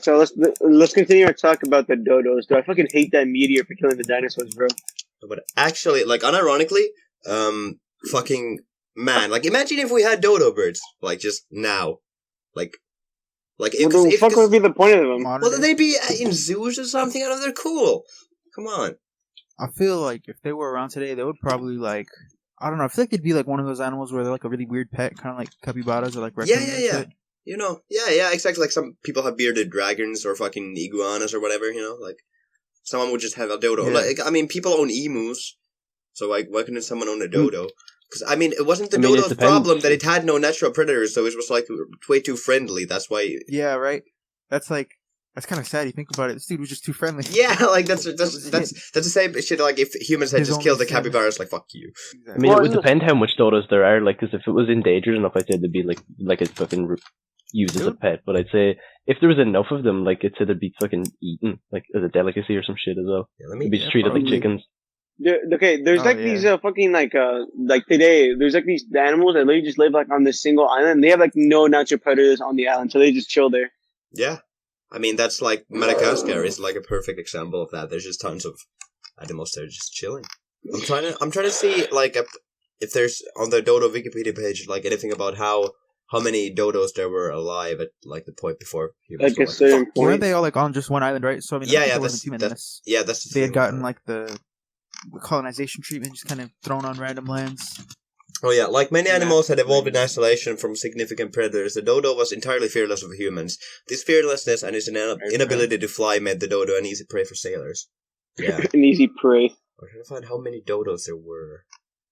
So let's continue our talk about the dodos. Do I fucking hate that meteor for killing the dinosaurs, bro? But actually, like, unironically, fucking man, like, imagine if we had dodo birds, like, just now, like, What the fuck would be the point of them? Well, they'd be in zoos or something. I know they're cool. Come on. I feel like if they were around today, they would probably like. I don't know. I feel like they'd be like one of those animals where they're like a really weird pet, kind of like capybaras or like raccoons. Yeah. You know, yeah, exactly. Like some people have bearded dragons or fucking iguanas or whatever. You know, like someone would just have a dodo. Yeah. Like, I mean, people own emus, so like, why couldn't someone own a dodo? Because I mean, it wasn't the dodo's problem that it had no natural predators, so it was like way too friendly. That's why. Yeah, right. That's kind of sad. You think about it. This dude was just too friendly. Yeah, like that's the same shit. Like if humans had just killed the capybaras, like fuck you. I mean, it would depend how much dodos there are. Like, because if it was endangered enough, I'd say they'd be like a fucking used as a pet. But I'd say if there was enough of them, like I'd say they'd be fucking eaten, like as a delicacy or some shit as well. Yeah, they'd be just treated like chickens. Okay, there's these fucking like today there's like these animals that literally just live like on this single island. They have like no natural predators on the island, so they just chill there. Yeah. I mean, that's like Madagascar is like a perfect example of that. There's just tons of animals that are just chilling. I'm trying to see like if there's on the Dodo Wikipedia page like anything about how many dodos there were alive at like the point before humans. Like a certain point. Weren't they all like on just one island, right? So I mean, that's they had gotten like the colonization treatment, just kind of thrown on random lands. Oh yeah, like many animals had evolved in isolation from significant predators, the dodo was entirely fearless of humans. This fearlessness and his inability to fly made the dodo an easy prey for sailors. Yeah. An easy prey. I'm trying to find how many dodos there were.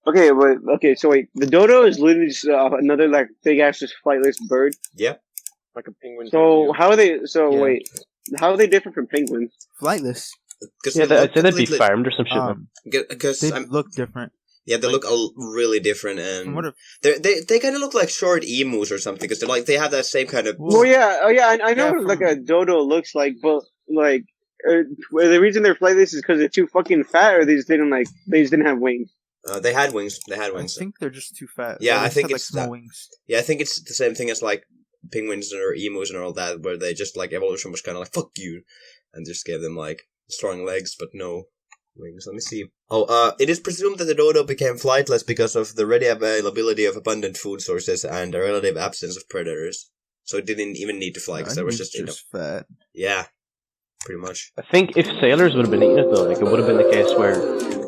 So wait, the dodo is literally just another like big ass just flightless bird. Yeah. Like a penguin. So how are they? Wait, how are they different from penguins? Flightless. Yeah, I'd say they'd be farmed or some shit. Because they look different. Yeah, they look really different, and they kind of look like short emus or something. Because they have that same kind of. Well, I know what like a dodo looks like, but like the reason they're flightless is because they're too fucking fat, or they just didn't have wings. They had wings. I think they're just too fat. Yeah, I think had, it's small wings. Yeah, I think it's the same thing as like penguins or emus and all that, where they just like evolution was kind of like fuck you, and just gave them like strong legs but no wings. Let me see. It is presumed that the dodo became flightless because of the ready availability of abundant food sources and a relative absence of predators. So it didn't even need to fly because there was just fat. Yeah, pretty much. I think if sailors would have been eating it though, like it would have been the case where,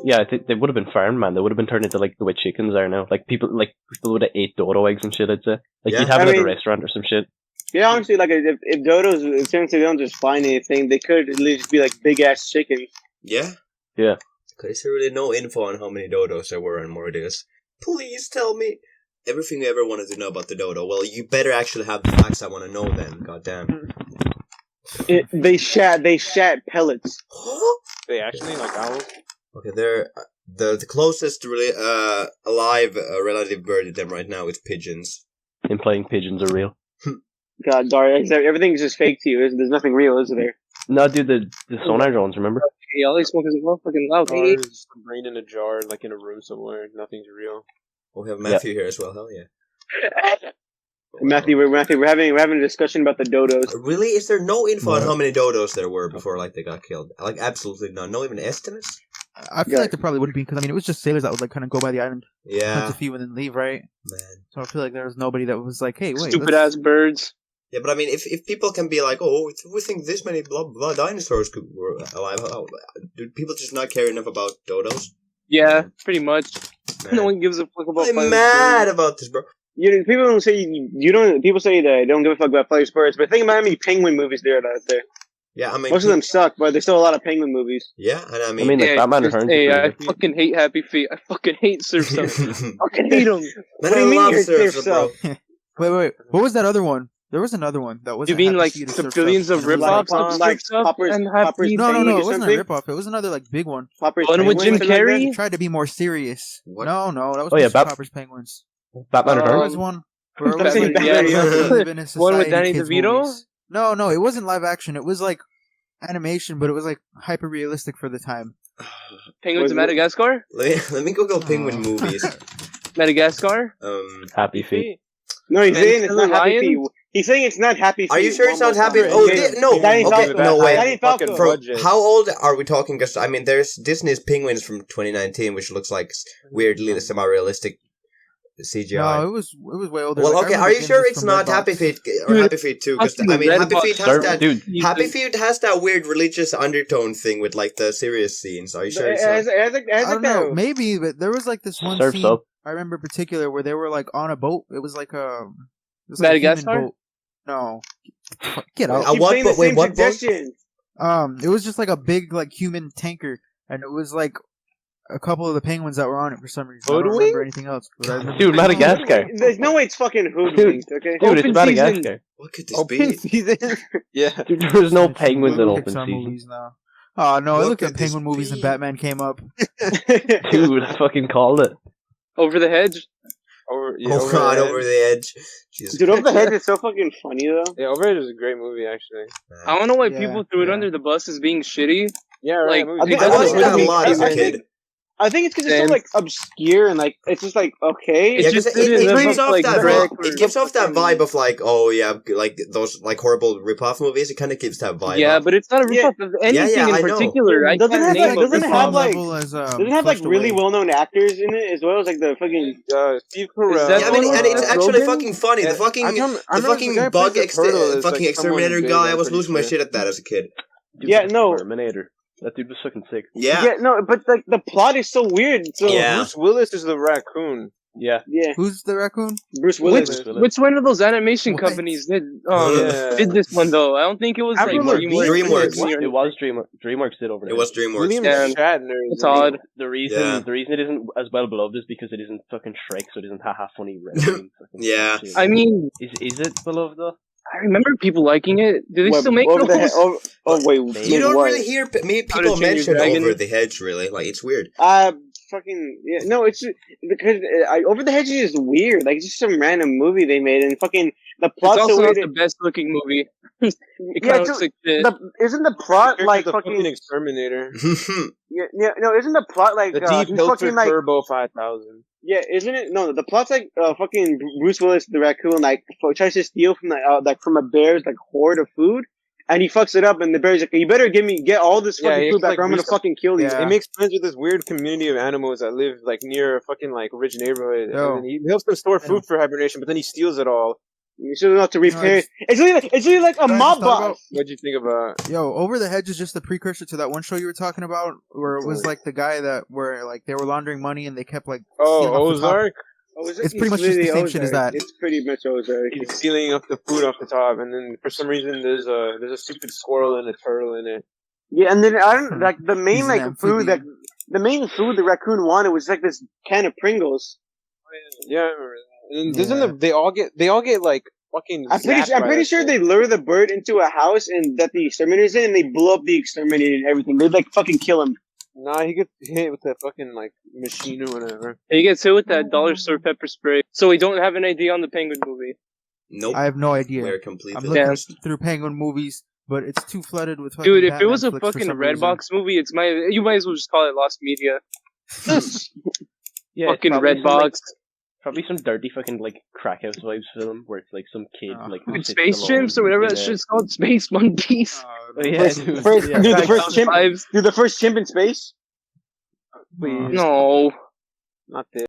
yeah, I think they would have been farmed, man. They would have been turned into like the way chickens are now. Like people would have ate dodo eggs and shit. I'd say like you'd have it at a restaurant or some shit. Yeah, honestly, like if dodos, since they don't just find anything, they could at least be like big ass chickens. Yeah. Yeah. Because there really no info on how many dodos there were in Mordius. Please tell me everything you ever wanted to know about the dodo. Well, you better actually have the facts I want to know then. Goddamn. They shat pellets. They actually like owls? Okay, they're the closest really alive relative bird to them right now is pigeons. Implying pigeons are real. God, Daria, everything's just fake to you. There's nothing real, is there? No, dude, the sonar drones, remember? Yeah, all these smokers are fucking loud. There's a brain in a jar, like in a room somewhere. Nothing's real. Oh, we have Matthew here as well. Hell yeah. Matthew, we're having a discussion about the dodos. Really? Is there no info on how many dodos there were before like they got killed? Like absolutely none. No even estimates. I feel like there probably wouldn't be because I mean it was just sailors that would like kind of go by the island, hunt a few and then leave, right? Man. So I feel like there was nobody that was like, hey, wait, stupid ass birds. Yeah, but I mean, if people can be like, oh, we think this many blah blah dinosaurs were alive, do people just not care enough about dodos? Yeah, pretty much. Man. No one gives a fuck about. I'm mad about this, bro. People don't say you don't. People say they don't give a fuck about flying birds, but think about how many penguin movies there are out there. Yeah, I mean, most of them suck, but there's still a lot of penguin movies. Yeah, and I mean like Batman Returns. Hey, I fucking hate Happy Feet. I fucking hate Surf Up. I fucking hate them. What do you mean Surf Up, bro? Wait. What was that other one? There was another one that was. You mean like the billions of ripoffs of like Poppers and Happy? No, it wasn't a ripoff. It was another like big one. Poppers. One with Jim Carrey. Tried to be more serious. What? No, that was Poppers Penguins. Batman Returns. There was one. One with Danny DeVito. No, it wasn't live action. It was like animation, but it was like hyper realistic for the time. Penguins of Madagascar. Let me Google penguin movies. Madagascar. Happy Feet. No, he's saying it's not Happy Feet. He's saying it's not Happy Feet. Are you sure it's not Happy? Feet? Oh, no. Danny Okay, Falco. no, wait. Danny Falco. How old are we talking? Because I mean, there's Disney's Penguins from 2019, which looks like weirdly semi-realistic CGI. No, it was way older. Well, Like, I okay. remember Are you getting sure this it's from not Redbox. Happy Feet or Happy Feet 2? Because I mean, Happy Feet has that. Happy Feet has that weird religious undertone thing with like the serious scenes. Are you sure it's not? I don't know, maybe, but there was like this one Surf's scene Up. I remember in particular where they were like on a boat. It was like a human Madagascar? boat. No, get out. What boat? Wait, what boat? It was just like a big like human tanker, and it was like a couple of the penguins that were on it for some reason. I don't remember anything else. But I remember Dude, Madagascar. There's no way it's fucking hoodwinked, okay? Dude, it's Madagascar. What could this be? Season. Yeah. Dude, there was no penguins in open Pixar season. movies now. Oh no, I What looked at could this penguin movies and be? Batman came up. Dude, I fucking called it. Over the Hedge. Oh god, Over the Edge. Jesus Dude, Over the Hedge is so fucking funny though. Yeah, Over the Hedge is a great movie, actually. Christ. I don't know why Yeah, people threw it yeah. under the bus as being shitty. Yeah, right. Like, I think I that's watched what that a really- lot as a I think- kid. I think it's because it's so like obscure and like it's just like okay. Yeah, because it gives off like that Shrek vibe. or It gives off that fucking- vibe of like, oh yeah, like those like horrible rip-off movies. It kind of gives that vibe. Yeah, off. but it's not a ripoff of anything I in know. particular. I Doesn't can't have, name like, a doesn't it ripoff. have, like- level as, Doesn't it have like Flushed really Away. well-known actors in it as well as like the fucking Steve Carell. that Yeah, I mean, one and it's with actually Logan? fucking funny. Yeah, The fucking I remember the guy who bug plays the turtle is, fucking like, exterminator someone big, guy. I I'm was pretty losing my sure. shit at that as a kid. Dude, Yeah, was no. Terminator. That dude was fucking sick. Yeah. no, but like the plot is so weird. So Yeah. Bruce Willis is the raccoon. Yeah. yeah, Who's the raccoon? Bruce Which Willis. which one of those animation What? companies did Yeah. did this one though? I don't think it was like Avril Lavigne? DreamWorks. DreamWorks. It was DreamWorks did over there. It was DreamWorks. William Yeah. Shatner. It's odd. The reason it isn't as well beloved is because it isn't fucking Shrek, so it isn't haha funny. Yeah. I mean, is it beloved though? I remember people liking it. Do they What, still make Over the those? wait, You don't what? really hear people How to Train Your mention Dragon? Over the Hedge. Really, like it's weird. Fucking yeah, no, it's because Over the Hedge is weird. Like it's just some random movie they made, and fucking the It's plot's so also not weird. the best looking movie. It Yeah, kind of it's looks like shit. Isn't the plot like the fucking fucking? exterminator. Yeah, no, isn't the plot like The deep he's filter fucking like? turbo 5000. Yeah, isn't it? No, the plot's like fucking Bruce Willis, the raccoon, like tries to steal from like from a bear's like hoard of food, and he fucks it up, and the bear's like, "You better get all this Yeah, fucking he food back, like or I'm gonna research- fucking kill you." Yeah. He makes friends with this weird community of animals that live like near a fucking like rich neighborhood. Yo. And then he helps them store Yeah. food for hibernation, but then he steals it all. You should have to repair. it's- It's really like a Can I mob just talk about- boss. What'd you think about? Yo, Over the Hedge is just the precursor to that one show you were talking about, where it was like the guy that where like they were laundering money and they kept like stealing off the top. Ozark? Oh, It's pretty much just the same shit as that. It's pretty much Ozark. He's stealing up the food off the top, and then for some reason there's a stupid squirrel and a turtle in it. Yeah, and then I don't like the main He's an like food that amphibian. the main food the raccoon wanted was like this can of Pringles. Yeah, I remember that. And Yeah. doesn't they all get like fucking? I'm zapped by pretty that sure shit. they lure the bird into a house and that the exterminator's in, and they blow up the exterminator and everything. They like fucking kill him. Nah, he gets hit with that fucking like machine or whatever. He gets hit with that dollar store pepper spray. So we don't have an idea on the Penguin movie. Nope. I have no idea. We're I'm completely looking lost. through Penguin movies, but it's too flooded with fucking Dude, if it Batman was a flicks for fucking some reason. Redbox movie, you might as well just call it Lost Media. Yeah, it's Fucking probably some, Redbox. like, probably some dirty fucking like crack house vibes film where it's like some kid like With sits Space alone Chimps or whatever in that a- shit's called, Space Monkeys. Oh, yeah, First, dude. first, yeah. dude, the Like, first chimp, vibes. dude, the first chimp in space. Please, No. not this.